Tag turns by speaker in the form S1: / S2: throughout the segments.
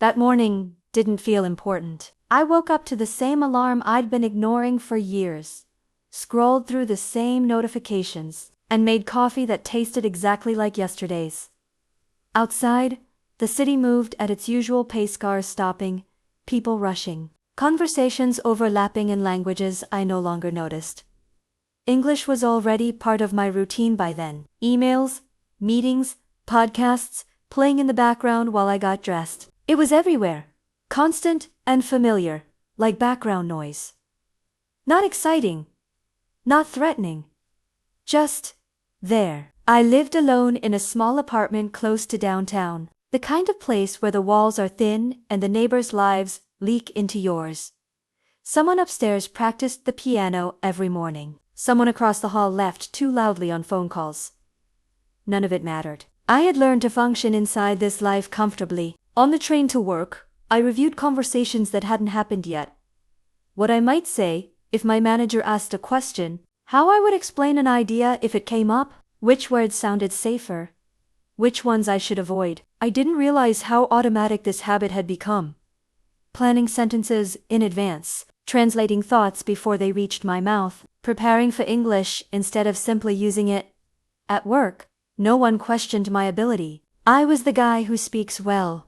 S1: That morning didn't feel important. I woke up to the same alarm I'd been ignoring for years, scrolled through the same notifications, and made coffee that tasted exactly like yesterday's. Outside, the city moved at its usual pace, cars stopping, people rushing, conversations overlapping in languages I no longer noticed. English was already part of my routine by then. Emails, meetings, podcasts, playing in the background while I got dressed. It was everywhere, constant and familiar, like background noise. Not exciting, not threatening, just there. I lived alone in a small apartment close to downtown, the kind of place where the walls are thin and the neighbors' lives leak into yours. Someone upstairs practiced the piano every morning. Someone across the hall laughed too loudly on phone calls. None of it mattered. I had learned to function inside this life comfortably. On the train to work, I reviewed conversations that hadn't happened yet. What I might say if my manager asked a question, how I would explain an idea if it came up, which words sounded safer, which ones I should avoid. I didn't realize how automatic this habit had become. Planning sentences in advance, translating thoughts before they reached my mouth, preparing for English instead of simply using it. At work, no one questioned my ability. I was the guy who speaks well.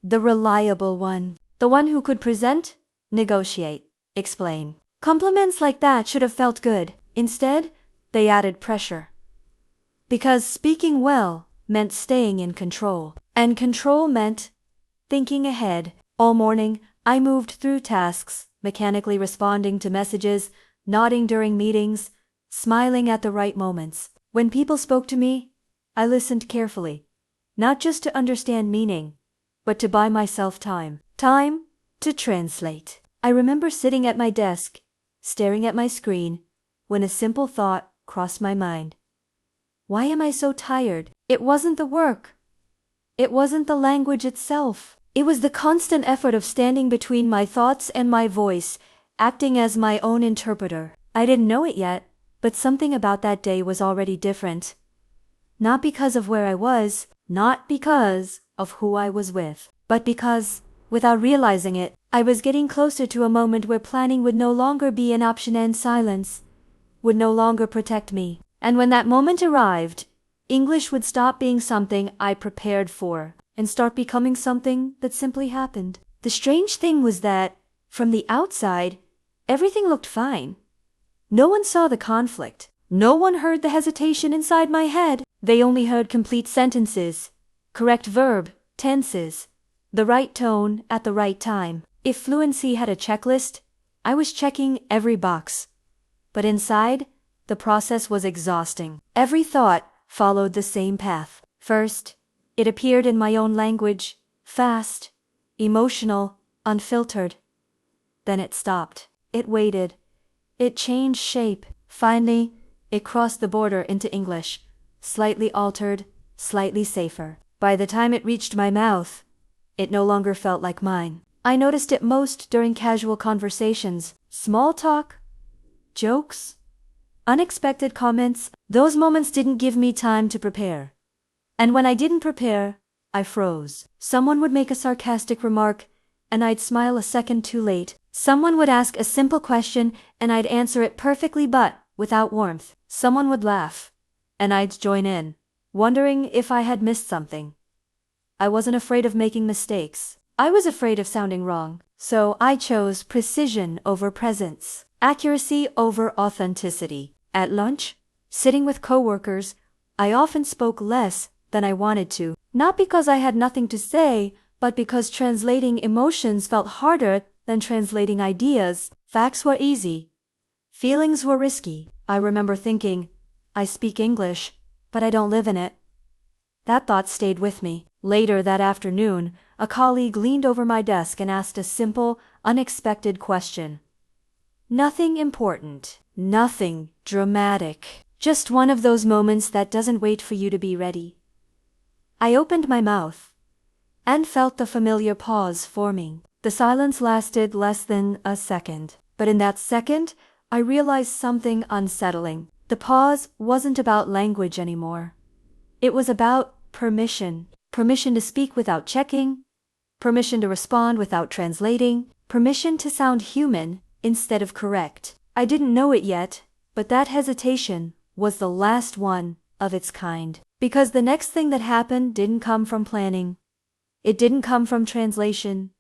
S1: The reliable one. The one who could present, negotiate, explain. Compliments like that should have felt good. Instead, they added pressure. Because speaking well meant staying in control. And control meant thinking ahead. All morning, I moved through tasks, mechanically responding to messages, nodding during meetings, smiling at the right moments. When people spoke to me, I listened carefully, not just to understand meaning, but to buy myself time. Time to translate. I remember sitting at my desk, staring at my screen, when a simple thought crossed my mind. Why am I so tired? It wasn't the work. It wasn't the language itself. It was the constant effort of standing between my thoughts and my voice, acting as my own interpreter. I didn't know it yet, but something about that day was already different. Not because of where I was, not because of who I was with, but because, without realizing it, I was getting closer to a moment where planning would no longer be an option and silence would no longer protect me. And when that moment arrived, English would stop being something I prepared for and start becoming something that simply happened. The strange thing was that, from the outside, everything looked fine. No one saw the conflict. No one heard the hesitation inside my head. They only heard complete sentences, correct verb, tenses, the right tone at the right time. If fluency had a checklist, I was checking every box. But inside, the process was exhausting. Every thought followed the same path. First, it appeared in my own language, fast, emotional, unfiltered. Then it stopped. It waited. It changed shape. Finally, it crossed the border into English, slightly altered, slightly safer. By the time it reached my mouth, it no longer felt like mine. I noticed it most during casual conversations, small talk, jokes, unexpected comments. Those moments didn't give me time to prepare. And when I didn't prepare, I froze. Someone would make a sarcastic remark, and I'd smile a second too late. Someone would ask a simple question, and I'd answer it perfectly but without warmth. Someone would laugh, and I'd join in, wondering if I had missed something. I wasn't afraid of making mistakes. I was afraid of sounding wrong. So I chose precision over presence, accuracy over authenticity. At lunch, sitting with coworkers, I often spoke less than I wanted to, not because I had nothing to say, but because translating emotions felt harder than translating ideas. Facts were easy. Feelings were risky. I remember thinking, I speak English, but I don't live in it. That thought stayed with me. Later that afternoon, a colleague leaned over my desk and asked a simple, unexpected question. Nothing important, nothing dramatic, just one of those moments that doesn't wait for you to be ready. I opened my mouth and felt the familiar pause forming. The silence lasted less than a second, but in that second, I realized something unsettling. The pause wasn't about language anymore. It was about permission. Permission to speak without checking. permission to respond without translating, permission to sound human instead of correct. I didn't know it yet, but that hesitation was the last one of its kind. Because the next thing that happened didn't come from planning. It didn't come from translation.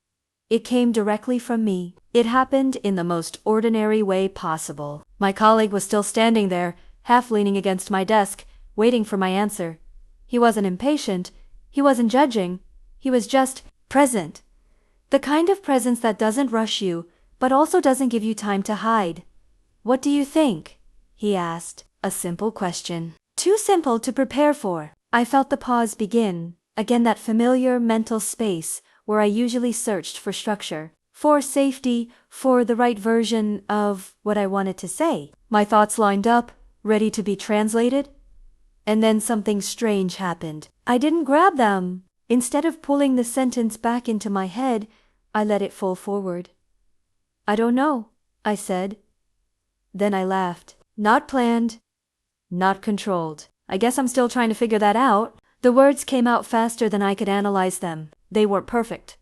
S1: It came directly from me. It happened in the most ordinary way possible. My colleague was still standing there, half leaning against my desk, waiting for my answer. He wasn't impatient. He wasn't judging. He was just present. The kind of presence that doesn't rush you, but also doesn't give you time to hide. "What do you think?" he asked. A simple question. Too simple to prepare for. I felt the pause begin, again that familiar mental space where I usually searched for structure, for safety, for the right version of what I wanted to say. My thoughts lined up, ready to be translated. And then something strange happened. I didn't grab them. Instead of pulling the sentence back into my head, I let it fall forward. "I don't know," I said. Then I laughed. Not planned, not controlled. I guess I'm still trying to figure that out. The words came out faster than I could analyze them. They weren't perfect.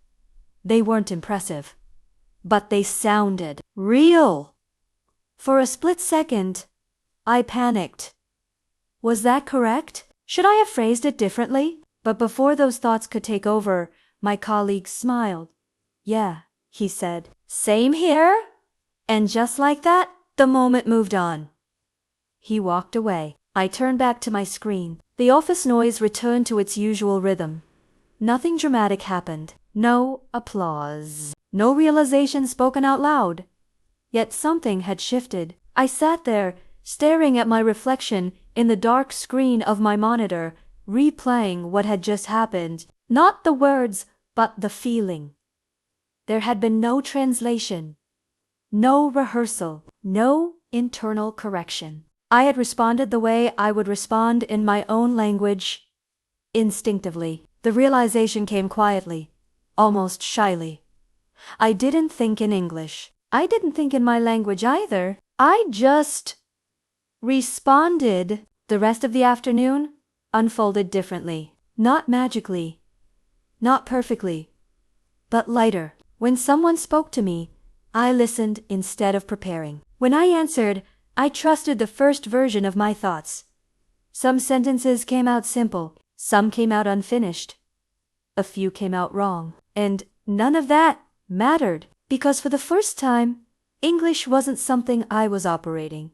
S1: They weren't impressive. But they sounded real. For a split second, I panicked. Was that correct? Should I have phrased it differently? But before those thoughts could take over, my colleague smiled. "Yeah," he said. "Same here." And just like that, the moment moved on. He walked away. I turned back to my screen. The office noise returned to its usual rhythm. Nothing dramatic happened. No applause. No realization spoken out loud. Yet something had shifted. I sat there, staring at my reflection in the dark screen of my monitor, replaying what had just happened. Not the words, but the feeling. There had been no translation. No rehearsal. No internal correction. I had responded the way I would respond in my own language, instinctively. The realization came quietly, almost shyly. I didn't think in English. I didn't think in my language either. I just responded. The rest of the afternoon unfolded differently. Not magically, not perfectly, but lighter. When someone spoke to me, I listened instead of preparing. When I answered, I trusted the first version of my thoughts. Some sentences came out simple, some came out unfinished. A few came out wrong. And none of that mattered, because for the first time, English wasn't something I was operating.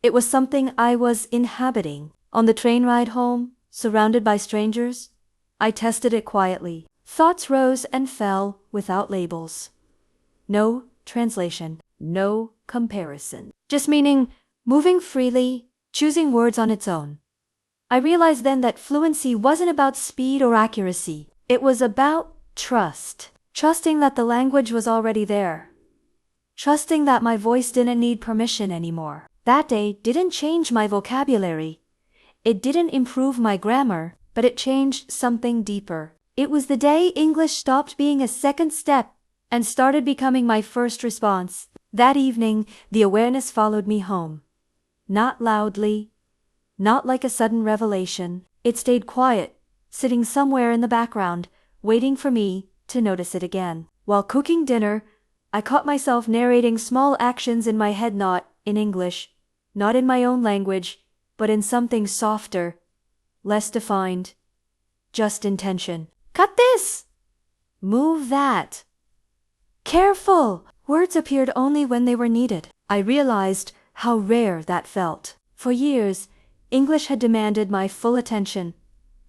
S1: It was something I was inhabiting. On the train ride home, surrounded by strangers, I tested it quietly. Thoughts rose and fell without labels. No translation, no comparison. Just meaning, moving freely, choosing words on its own. I realized then that fluency wasn't about speed or accuracy. It was about trust. Trusting that the language was already there. Trusting that my voice didn't need permission anymore. That day didn't change my vocabulary. It didn't improve my grammar, but it changed something deeper. It was the day English stopped being a second step and started becoming my first response. That evening, the awareness followed me home. Not loudly, not like a sudden revelation. It stayed quiet, sitting somewhere in the background, waiting for me to notice it again. While cooking dinner, I caught myself narrating small actions in my head, not in English, not in my own language, but in something softer, less defined, just intention. Cut this! Move that! Careful! Words appeared only when they were needed. I realized how rare that felt. For years, English had demanded my full attention.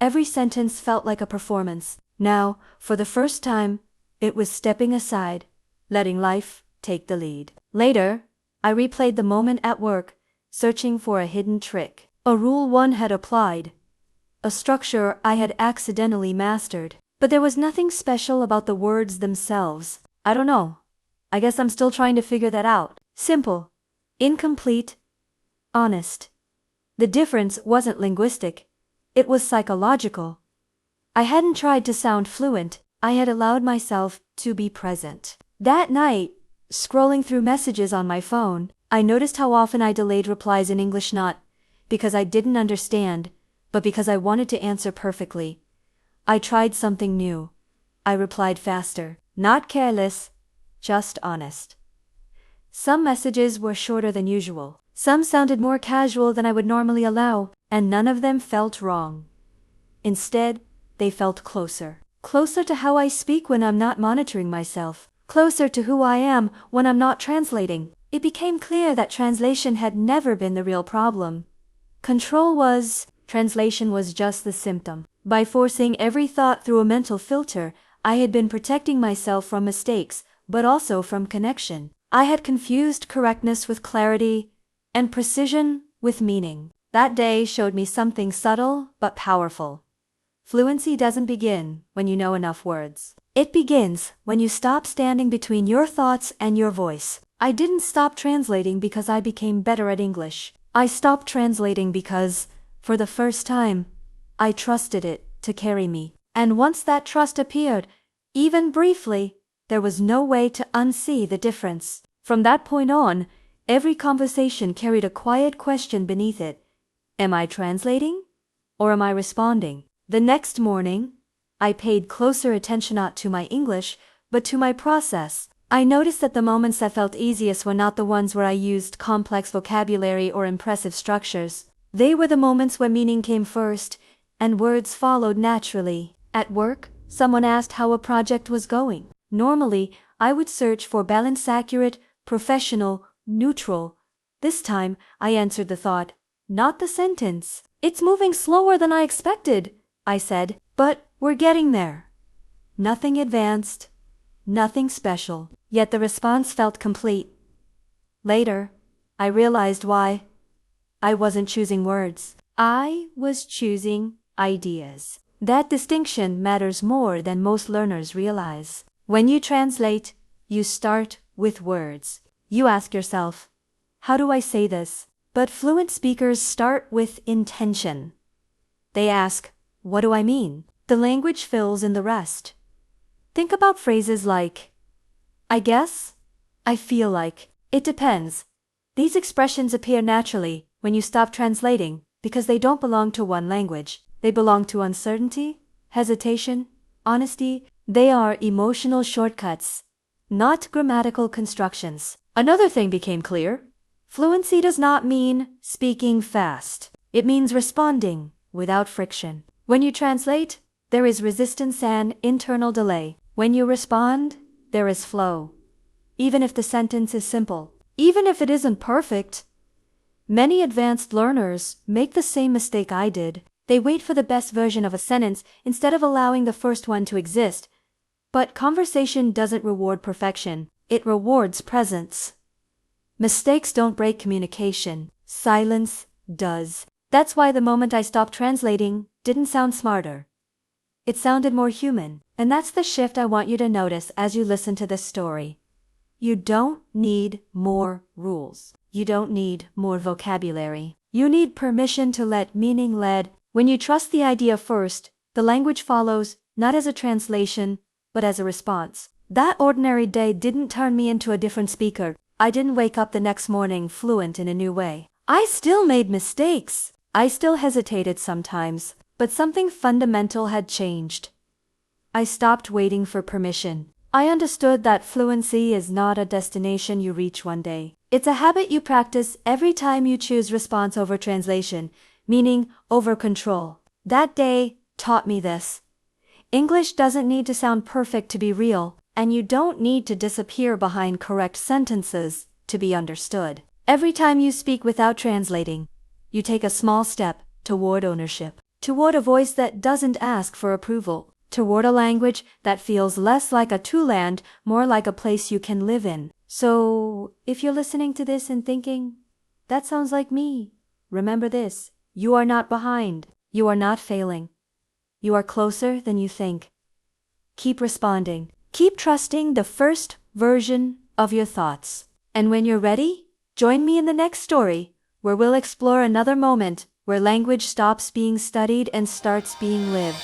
S1: Every sentence felt like a performance. Now, for the first time, it was stepping aside, letting life take the lead. Later, I replayed the moment at work, searching for a hidden trick. A rule one had applied. A structure I had accidentally mastered. But there was nothing special about the words themselves. I don't know. I guess I'm still trying to figure that out. Simple. Incomplete. Honest. The difference wasn't linguistic. It was psychological. I hadn't tried to sound fluent. I had allowed myself to be present. That night, scrolling through messages on my phone, I noticed how often I delayed replies in English, not because I didn't understand, but because I wanted to answer perfectly. I tried something new. I replied faster. Not careless, just honest. Some messages were shorter than usual. Some sounded more casual than I would normally allow, and none of them felt wrong. Instead, they felt closer. Closer to how I speak when I'm not monitoring myself. Closer to who I am when I'm not translating. It became clear that translation had never been the real problem. Control was, translation was just the symptom. By forcing every thought through a mental filter, I had been protecting myself from mistakes, but also from connection. I had confused correctness with clarity, and precision with meaning. That day showed me something subtle but powerful. Fluency doesn't begin when you know enough words. It begins when you stop standing between your thoughts and your voice. I didn't stop translating because I became better at English. I stopped translating because, for the first time, I trusted it to carry me. And once that trust appeared, even briefly, there was no way to unsee the difference. From that point on, every conversation carried a quiet question beneath it. Am I translating? Or am I responding? The next morning, I paid closer attention not to my English, but to my process. I noticed that the moments that felt easiest were not the ones where I used complex vocabulary or impressive structures. They were the moments where meaning came first, and words followed naturally. At work, someone asked how a project was going. Normally, I would search for balance, accurate, professional, neutral. This time, I answered the thought, not the sentence. It's moving slower than I expected, I said, but we're getting there. Nothing advanced, nothing special, yet the response felt complete. Later, I realized why. I wasn't choosing words. I was choosing ideas. That distinction matters more than most learners realize. When you translate, you start with words. You ask yourself, how do I say this? But fluent speakers start with intention. They ask, what do I mean? The language fills in the rest. Think about phrases like, I guess, I feel like, it depends. These expressions appear naturally when you stop translating because they don't belong to one language. They belong to uncertainty, hesitation, honesty. They are emotional shortcuts, not grammatical constructions. Another thing became clear. Fluency does not mean speaking fast. It means responding without friction. When you translate, there is resistance and internal delay. When you respond, there is flow. Even if the sentence is simple, even if it isn't perfect. Many advanced learners make the same mistake I did. They wait for the best version of a sentence instead of allowing the first one to exist. But conversation doesn't reward perfection. It rewards presence. Mistakes don't break communication. Silence does. That's why the moment I stopped translating didn't sound smarter. It sounded more human. And that's the shift I want you to notice as you listen to this story. You don't need more rules. You don't need more vocabulary. You need permission to let meaning lead. When you trust the idea first, the language follows, not as a translation, but as a response. That ordinary day didn't turn me into a different speaker. I didn't wake up the next morning fluent in a new way. I still made mistakes. I still hesitated sometimes, but something fundamental had changed. I stopped waiting for permission. I understood that fluency is not a destination you reach one day. It's a habit you practice every time you choose response over translation, meaning over control. That day taught me this. English doesn't need to sound perfect to be real, and you don't need to disappear behind correct sentences to be understood. Every time you speak without translating, you take a small step toward ownership, toward a voice that doesn't ask for approval, toward a language that feels less like a to-land, more like a place you can live in. So, if you're listening to this and thinking, that sounds like me, remember this. You are not behind. You are not failing. You are closer than you think. Keep responding. Keep trusting the first version of your thoughts. And when you're ready, join me in the next story, where we'll explore another moment where language stops being studied and starts being lived.